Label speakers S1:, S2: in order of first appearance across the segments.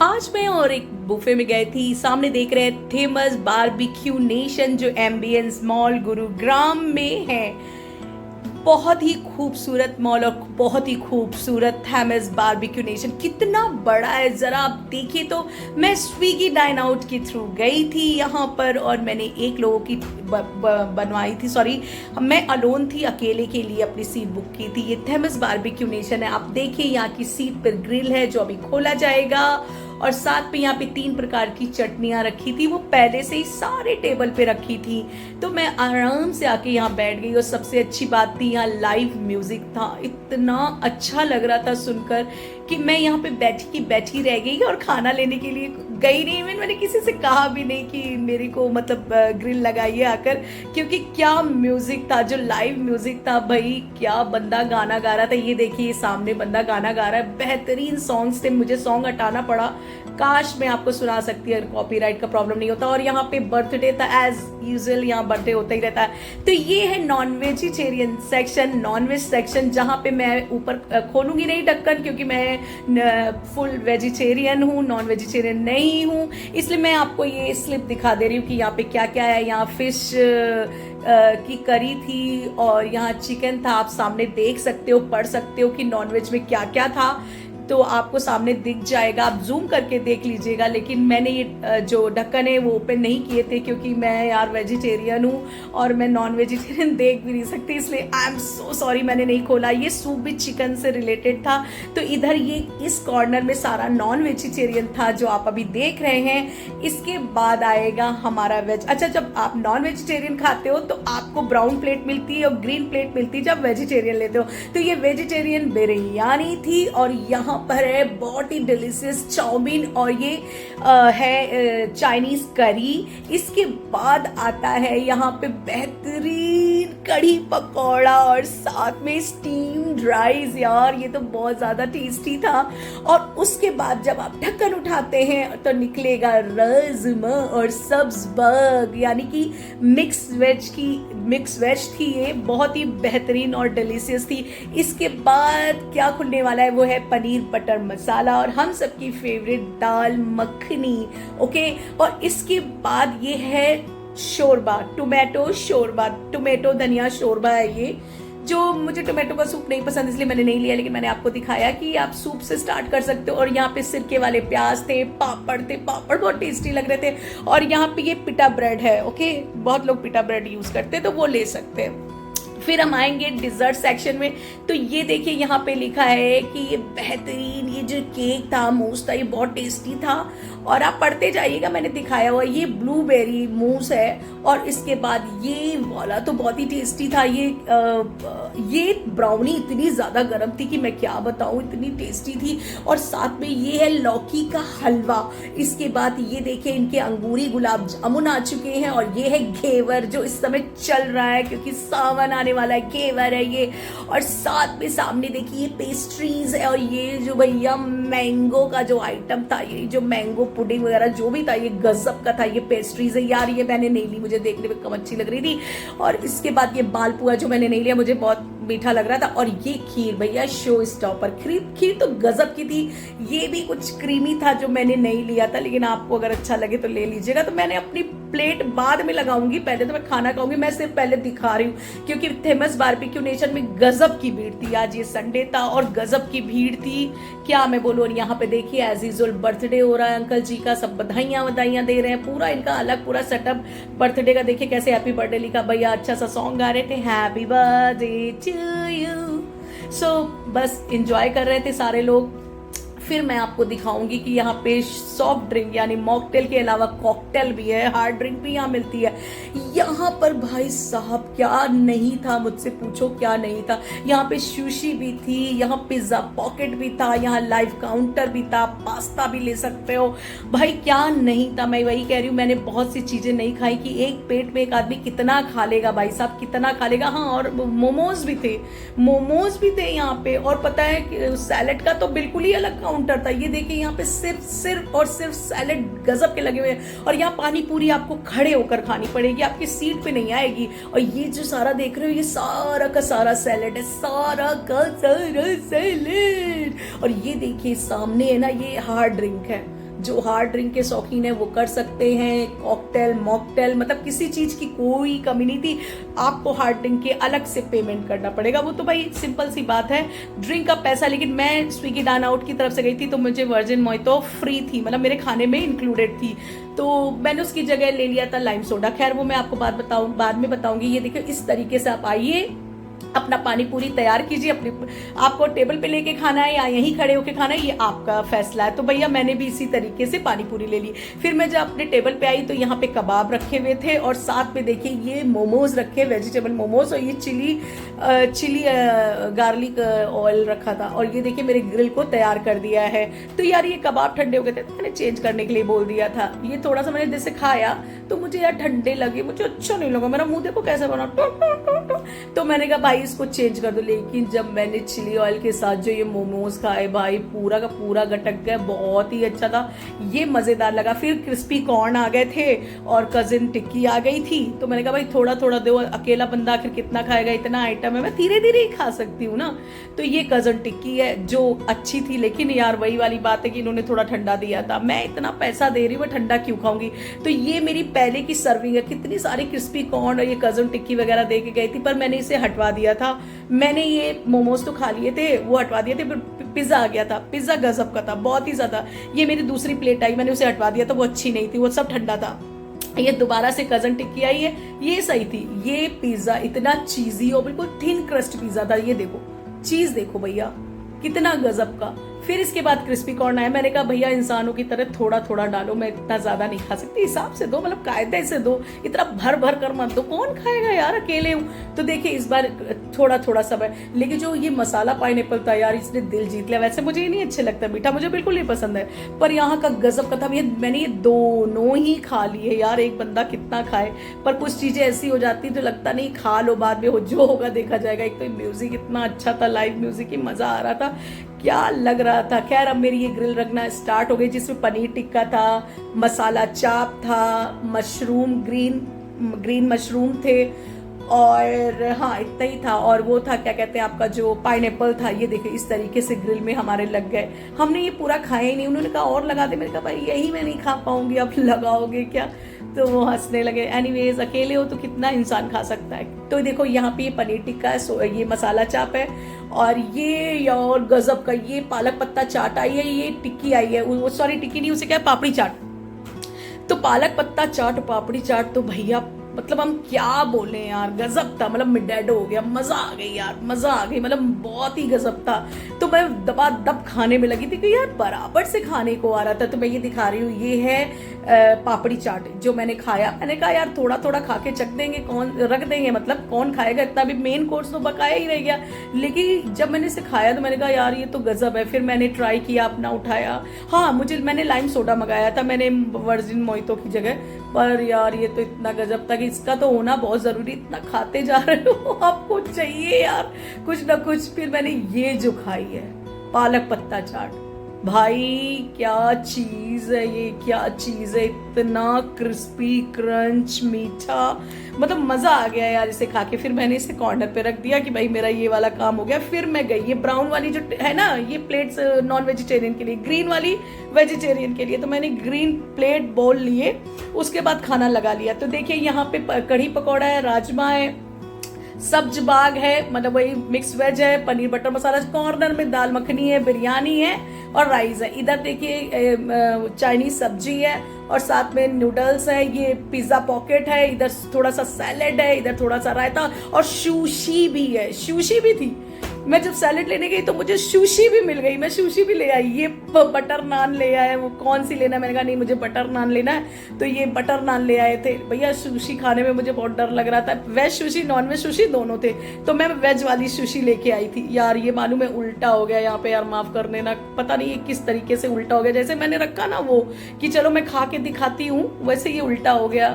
S1: आज मैं और एक बुफे में गए थी, सामने देख रहे हैं फेमस बारबेक्यू नेशन जो एम्बियंस मॉल गुरुग्राम में है। बहुत ही खूबसूरत मॉल और बहुत ही खूबसूरत फेमस बारबेक्यू नेशन कितना बड़ा है जरा आप देखिए। तो मैं स्विगी डाइन आउट के थ्रू गई थी यहाँ पर और मैंने एक लोगों की बनवाई थी, सॉरी मैं अलोन थी, अकेले के लिए अपनी सीट बुक की थी। ये फेमस बारबेक्यू नेशन है, आप देखिए यहाँ की सीट पर ग्रिल है जो अभी खोला जाएगा और साथ में यहाँ पे 3 प्रकार की चटनियाँ रखी थी, वो पहले से ही सारे टेबल पे रखी थी। तो मैं आराम से आके यहाँ बैठ गई और सबसे अच्छी बात थी यहाँ लाइव म्यूजिक था। इतना अच्छा लग रहा था सुनकर कि मैं यहाँ पे बैठी रह गई और खाना लेने के लिए गई नहीं। मैंने किसी से कहा भी नहीं कि मेरे को मतलब ग्रिल लगाइए आकर, क्योंकि क्या म्यूजिक था, जो लाइव म्यूजिक था भाई, क्या बंदा गाना गा रहा था। ये देखिए सामने बंदा गाना गा रहा है, बेहतरीन सॉन्ग्स थे। मुझे सॉन्ग हटाना पड़ा, काश मैं आपको सुना सकती है, कॉपीराइट का प्रॉब्लम नहीं होता। और यहाँ पे बर्थडे था, एज यूजुअल यहाँ बर्थडे होता ही रहता है। तो ये है non vegetarian section, non veg section, जहाँ पे मैं ऊपर खोलूंगी नहीं ढक्कन क्योंकि मैं फुल वेजिटेरियन हूँ, नॉन वेजिटेरियन नहीं हूँ, इसलिए मैं आपको ये स्लिप दिखा दे रही हूँ कि यहाँ पे क्या क्या है। यहाँ फिश की करी थी और यहाँ चिकन था, आप सामने देख सकते हो, पढ़ सकते हो कि नॉनवेज में क्या क्या था, तो आपको सामने दिख जाएगा, आप जूम करके देख लीजिएगा। लेकिन मैंने ये जो ढक्कन है वो ओपन नहीं किए थे क्योंकि मैं यार वेजिटेरियन हूँ और मैं नॉन वेजिटेरियन देख भी नहीं सकती, इसलिए आई एम सो सॉरी मैंने नहीं खोला। ये सूप भी चिकन से रिलेटेड था, तो इधर ये इस कॉर्नर में सारा नॉन वेजिटेरियन था जो आप अभी देख रहे हैं। इसके बाद आएगा हमारा वेज। अच्छा, जब आप नॉन वेजिटेरियन खाते हो तो आपको ब्राउन प्लेट मिलती है और ग्रीन प्लेट मिलती है जब वेजिटेरियन लेते हो। तो ये वेजिटेरियन बिरयानी थी और यहाँ पर है बहुत ही डिलीशियस चाउमीन और ये है चाइनीज करी। इसके बाद आता है यहाँ पे बेहतरीन कढ़ी पकौड़ा और साथ में स्टीम्ड राइस। यार ये तो बहुत ज्यादा टेस्टी था। और उसके बाद जब आप ढक्कन उठाते हैं तो निकलेगा राजमा और सब्ज बग, यानी कि मिक्स वेज थी, ये बहुत ही बेहतरीन और डिलीशियस थी। इसके बाद क्या खुलने वाला है वो है पनीर बटर मसाला और हम सबकी फेवरेट दाल मखनी। ओके, और इसके बाद ये है शोरबा, टोमेटो शोरबा, टोमेटो धनिया शोरबा है ये, जो मुझे टोमेटो का सूप नहीं पसंद इसलिए मैंने नहीं लिया, लेकिन मैंने आपको दिखाया कि आप सूप से स्टार्ट कर सकते हो। और यहाँ पे सिरके वाले प्याज थे, पापड़ थे, पापड़ बहुत टेस्टी लग रहे थे। और यहाँ पे ये पिटा ब्रेड है, ओके, बहुत लोग पिटा ब्रेड यूज करते हैं तो वो ले सकते हैं। फिर हम आएंगे डिजर्ट सेक्शन में, तो ये देखिए यहाँ पे लिखा है कि ये बेहतरीन, ये जो केक था, मूस था, ये बहुत टेस्टी था। और आप पढ़ते जाइएगा, मैंने दिखाया हुआ, ये ब्लूबेरी मूस है। और इसके बाद ये वाला तो बहुत ही टेस्टी था, ये ब्राउनी इतनी ज्यादा गर्म थी कि मैं क्या बताऊं, इतनी टेस्टी थी। और साथ में ये है लौकी का हलवा। इसके बाद ये देखिए इनके अंगूरी गुलाब जामुन आ चुके हैं और ये है घेवर जो इस समय चल रहा है क्योंकि सावन आने वाला है, घेवर है ये। और साथ में सामने देखिए पेस्ट्रीज है और ये जो भैया मैंगो का जो आइटम था, ये जो मैंगो पुडिंग वगैरह जो भी था, ये गजब का था। ये पेस्ट्रीज है यार, ये मैंने नहीं ली, मुझे देखने में कम अच्छी लग रही थी। और इसके बाद ये मालपुआ जो मैंने नहीं लिया, मुझे बहुत मीठा लग रहा था। और ये खीर भैया शो स्टॉपर, खीर तो गजब की थी। ये भी कुछ क्रीमी था जो मैंने नहीं लिया था, लेकिन आपको अगर अच्छा लगे तो ले लीजिएगा। तो मैंने अपनी प्लेट बाद में लगाऊंगी, पहले तो मैं खाना खाऊंगी, मैं सिर्फ पहले दिखा रही हूँ क्योंकि फेमस बारबेक्यू नेशन में गजब की भीड़ थी। आज ये संडे था और गजब की भीड़ थी, क्या मैं बोलूँ। और यहाँ पे देखिए एज यूजुअल बर्थडे हो रहा है अंकल जी का, सब बधाइयां दे रहे हैं, पूरा इनका अलग पूरा सेटअप बर्थडे का। देखिए कैसे हैप्पी बर्थडे लिखा, भैया अच्छा सा सॉन्ग गा रहे थे, हैप्पी बर्थडे टू यू। सो बस एंजॉय कर रहे थे सारे लोग। फिर मैं आपको दिखाऊंगी कि यहाँ पे सॉफ्ट ड्रिंक यानी मॉकटेल के अलावा कॉकटेल भी है, हार्ड ड्रिंक भी यहाँ मिलती है। यहाँ पर भाई साहब क्या नहीं था, मुझसे पूछो क्या नहीं था। यहाँ पे सुशी भी थी, यहाँ पिज्जा पॉकेट भी था, यहाँ लाइव काउंटर भी था, पास्ता भी ले सकते हो। भाई क्या नहीं था, मैं वही कह रही हूँ, मैंने बहुत सी चीजें नहीं खाई कि एक पेट में एक आदमी कितना खा लेगा, भाई साहब कितना खा लेगा। हाँ, और मोमोज भी थे यहाँ पे। और पता है सैलेड का तो बिल्कुल ही अलग काउंटर था। ये देखिए यहाँ पे सिर्फ सैलेड गजब के लगे हुए हैं। और यहाँ पानी पूरी आपको खड़े होकर खानी पड़ेगी, आपकी सीट पे नहीं आएगी। और ये जो सारा देख रहे हो, ये सारा का सारा सैलेड है, सारा का सारा सैलेड। और ये देखिए सामने है ना, ये हार्ड ड्रिंक है, जो हार्ड ड्रिंक के शौकीन है वो कर सकते हैं, कॉकटेल मॉकटेल, मतलब किसी चीज की कोई कमी नहीं थी। आपको हार्ड ड्रिंक के अलग से पेमेंट करना पड़ेगा, वो तो भाई सिंपल सी बात है, ड्रिंक का पैसा। लेकिन मैं स्विगी डाइन आउट की तरफ से गई थी तो मुझे वर्जिन मोहितो फ्री थी, मतलब मेरे खाने में इंक्लूडेड थी, तो मैंने उसकी जगह ले लिया था लाइम सोडा। खैर वो मैं आपको बाद में बताऊंगी। ये देखिए इस तरीके से आप आइए, अपना पानी पूरी तैयार कीजिए, अपनी आपको टेबल पे लेके खाना है या यहीं खड़े होके खाना है ये आपका फैसला है। तो भैया मैंने भी इसी तरीके से पानी पूरी ले ली। फिर मैं जब अपने टेबल पे आई तो यहाँ पे कबाब रखे हुए थे और साथ में देखिए ये मोमोज रखे, वेजिटेबल मोमोज, और ये चिली गार्लिक ऑयल रखा था, और ये देखिए मेरे ग्रिल को तैयार कर दिया है। तो यार ये कबाब ठंडे हो गए थे, मैंने चेंज करने के लिए बोल दिया था। ये थोड़ा सा मैंने जैसे खाया तो मुझे यार ठंडे लगे, मुझे अच्छा नहीं लगा, मेरा मुंह देखो कैसे बना, तो मैंने कहा भाई इसको चेंज कर दो। लेकिन जब मैंने चिली ऑयल के साथ जो ये मोमोज खाए भाई पूरा का पूरा गटक गया, बहुत ही अच्छा था, ये मजेदार लगा। फिर क्रिस्पी कॉर्न आ गए थे और कजिन टिक्की आ गई थी, तो मैंने कहा भाई थोड़ा थोड़ा दो, अकेला बंदा आखिर कितना खाएगा, इतना आइटम है, मैं धीरे धीरे ही खा सकती हूँ ना। तो ये कजिन टिक्की है जो अच्छी थी, लेकिन यार वही वाली बात है कि इन्होंने थोड़ा ठंडा दिया था, मैं इतना पैसा दे रही हूँ मैं ठंडा क्यों खाऊंगी। तो ये मेरी पहले की सर्विंग है, कितनी सारी क्रिस्पी कॉर्न और ये कजिन टिक्की वगैरह दे के गई थी, पर मैंने इसे हटवा दिया था। मैंने ये मोमोज तो खा लिए थे, वो हटवा दिए थे, फिर पिज्जा आ गया था, पिज्जा गजब का था, बहुत ही ज्यादा। ये मेरी दूसरी प्लेट आई, मैंने उसे हटवा दिया था, वो अच्छी नहीं थी, वो सब ठंडा था। ये दोबारा से कजन टिक्की आई है, ये सही थी। ये पिज्जा इतना चीजी और बिल्कुल थिन क्रस्ट पिज्जा था, ये देखो चीज देखो भैया कितना गजब का। फिर इसके बाद क्रिस्पी कॉर्न आया, मैंने कहा भैया इंसानों की तरह थोड़ा थोड़ा डालो, मैं इतना ज्यादा नहीं खा सकती, हिसाब से दो, मतलब कायदे से दो, इतना भर भर कर मत दो, कौन खाएगा यार, अकेले हूँ। तो देखिए इस बार थोड़ा थोड़ा सब है, लेकिन जो ये मसाला पाइनएप्पल था यार इसने दिल जीत लिया। वैसे मुझे ये नहीं अच्छे लगता, मीठा मुझे बिल्कुल नहीं पसंद है, पर यहाँ का गजब का था। मैंने ये दोनों ही खा लिए यार, एक बंदा कितना खाए, पर कुछ चीजें ऐसी हो जाती तो लगता नहीं, खा लो बाद में हो जो होगा देखा जाएगा। एक तो म्यूजिक इतना अच्छा था, लाइव म्यूजिक ही मजा आ रहा था, क्या लग रहा था। खैर अब मेरी ये ग्रिल रखना स्टार्ट हो गई, जिसमें पनीर टिक्का था, मसाला चाप था, मशरूम ग्रीन मशरूम थे, और हाँ इतना ही था। और वो था क्या कहते हैं आपका जो पाइनएप्पल था, ये देखिए इस तरीके से ग्रिल में हमारे लग गए। हमने ये पूरा खाया ही नहीं, उन्होंने कहा और लगा दे, मैंने कहा भाई यही मैं नहीं खा पाऊंगी, अब लगाओगे क्या, तो वो हंसने लगे। एनीवेज अकेले हो तो कितना इंसान खा सकता है। तो देखो यहाँ पे ये पनीर टिक्का है, ये मसाला चाप है, और ये और गजब का ये पालक पत्ता चाट आई है, ये टिक्की आई है, वो सॉरी टिक्की नहीं, उसे क्या है पापड़ी चाट। तो पालक पत्ता चाट पापड़ी चाट तो भैया मतलब हम क्या बोले यार, गजब था, मतलब मिडैडो हो गया, मजा आ गई यार, मजा आ गई, मतलब बहुत ही गजब था। तो मैं दबा दब खाने में लगी थी कि यार बराबर से खाने को आ रहा था। तो मैं ये दिखा रही हूँ, ये है पापड़ी चाट जो मैंने खाया। मैंने कहा यार थोड़ा थोड़ा खा के चख देंगे, कौन रख देंगे, मतलब कौन खाएगा इतना, भी मेन कोर्स तो बकाया ही रह गया। लेकिन जब मैंने इसे खाया तो मैंने कहा यार ये तो गजब है। फिर मैंने ट्राई किया, अपना उठाया, हाँ मैंने लाइम सोडा मंगाया था, मैंने वर्जिन मोहितो की जगह, पर यार ये तो इतना गजब था कि इसका तो होना बहुत जरूरी, इतना खाते जा रहे हो आपको चाहिए यार कुछ ना कुछ। फिर मैंने ये जो खाई है पालक पत्ता चाट, भाई क्या चीज है ये, क्या चीज है, इतना क्रिस्पी क्रंच मीठा, मतलब मजा आ गया यार इसे खा के। फिर मैंने इसे कॉर्नर पे रख दिया कि भाई मेरा ये वाला काम हो गया। फिर मैं गई, ये ब्राउन वाली जो है ना, ये प्लेट्स नॉन वेजिटेरियन के लिए, ग्रीन वाली वेजिटेरियन के लिए, तो मैंने ग्रीन प्लेट बोल लिए, उसके बाद खाना लगा लिया। तो देखिए यहाँ पे कढ़ी पकौड़ा है, राजमा है, सब्ज बाग है, मतलब वही मिक्स वेज है, पनीर बटर मसाला, कॉर्नर में दाल मखनी है, बिरयानी है और राइस है। इधर देखिए चाइनीज सब्जी है और साथ में नूडल्स है, ये पिज्जा पॉकेट है, इधर थोड़ा सा सैलेड है, इधर थोड़ा सा रायता और सुशी भी है, सुशी भी थी। मैं जब सैलेड लेने गई तो मुझे सुशी भी मिल गई, मैं सुशी भी ले आई। ये बटर नान ले आए, वो कौन सी लेना है, मैंने कहा नहीं मुझे बटर नान लेना है, तो ये बटर नान ले आए थे। भैया सुशी खाने में मुझे बहुत डर लग रहा था, veg sushi non veg sushi दोनों थे, तो मैं वेज वाली सुशी लेके आई थी। यार ये मालूम है उल्टा हो गया यहाँ पे, यार माफ कर देना, पता नहीं ये किस तरीके से उल्टा हो गया, जैसे मैंने रखा ना वो कि चलो मैं खा के दिखाती हूँ, वैसे ये उल्टा हो गया।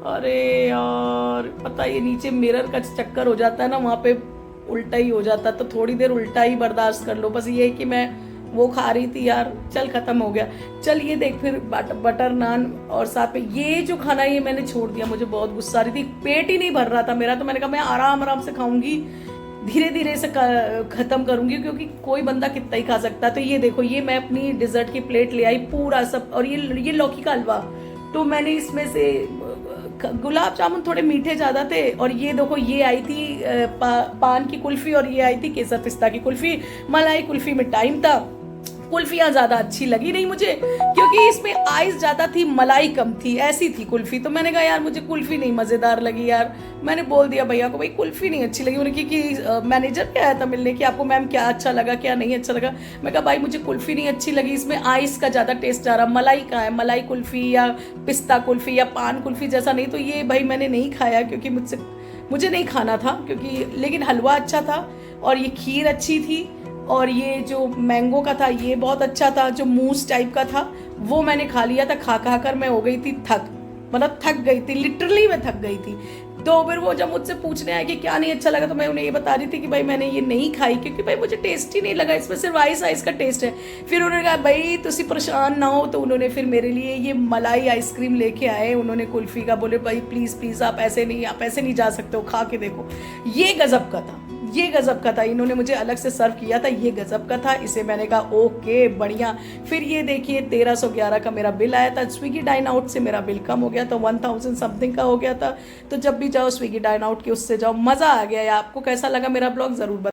S1: अरे यार पता ये नीचे मिरर का चक्कर हो जाता है ना, वहां पे उल्टा ही हो जाता, तो थोड़ी देर उल्टा ही बर्दाश्त कर लो। बस ये है कि मैं वो खा रही थी यार, चल खत्म हो गया। चल ये देख, फिर बटर नान और साथ में ये जो खाना ये मैंने छोड़ दिया, मुझे बहुत गुस्सा आ रही थी, पेट ही नहीं भर रहा था मेरा, तो मैंने कहा मैं आराम आराम से खाऊंगी, धीरे धीरे से ख़त्म करूँगी, क्योंकि कोई बंदा कितना ही खा सकता है। तो ये देखो, ये मैं अपनी डिज़र्ट की प्लेट ले आई पूरा सब, और ये लौकी का हलवा, तो मैंने इसमें से गुलाब जामुन थोड़े मीठे ज़्यादा थे, और ये देखो ये आई थी पान की कुल्फ़ी, और ये आई थी केसर पिस्ता की कुल्फ़ी। मलाई कुल्फ़ी में टाइम था, कुल्फियाँ ज़्यादा अच्छी लगी नहीं मुझे, क्योंकि इसमें आइस ज़्यादा थी, मलाई कम थी, ऐसी थी कुल्फ़ी। तो मैंने कहा यार मुझे कुल्फ़ी नहीं मज़ेदार लगी यार। मैंने बोल दिया भैया को, भाई कुल्फ़ी नहीं अच्छी लगी। उन्होंने कि मैनेजर भी आया था मिलने कि आपको मैम क्या अच्छा लगा क्या नहीं अच्छा लगा। मैं कहा भाई मुझे कुल्फ़ी नहीं अच्छी लगी, इसमें आइस का ज़्यादा टेस्ट आ रहा, मलाई का है, मलाई कुल्फ़ी या पिस्ता कुल्फ़ी या पान कुल्फ़ी जैसा नहीं। तो ये भाई मैंने नहीं खाया, क्योंकि मुझे नहीं खाना था, क्योंकि लेकिन हलवा अच्छा था, और ये खीर अच्छी थी, और ये जो मैंगो का था ये बहुत अच्छा था, जो मूस टाइप का था वो मैंने खा लिया था। खा खा कर मैं हो गई थी मतलब थक गई थी, लिटरली मैं थक गई थी। तो फिर वो जब मुझसे पूछने आए कि क्या नहीं अच्छा लगा, तो मैं उन्हें ये बता रही थी कि भाई मैंने ये नहीं खाई, क्योंकि भाई मुझे टेस्ट ही नहीं लगा, इसमें सिर्फ आइस का टेस्ट है। फिर उन्होंने कहा भाई तुसी परेशान ना हो, तो उन्होंने फिर मेरे लिए ये मलाई आइसक्रीम लेके आए। उन्होंने कुल्फ़ी का बोले भाई प्लीज़ आप ऐसे नहीं जा सकते हो, खा के देखो। ये गज़ब का था, ये गज़ब का था। इन्होंने मुझे अलग से सर्व किया था, ये गज़ब का था। इसे मैंने कहा ओके बढ़िया। फिर ये देखिए 1311 का मेरा बिल आया था। स्विगी डाइन आउट से मेरा बिल कम हो गया था, 1000 समथिंग का हो गया था। तो जब भी जाओ स्विगी डाइन आउट के उससे जाओ, मज़ा आ गया। आपको कैसा लगा मेरा ब्लॉग ज़रूर बताओ।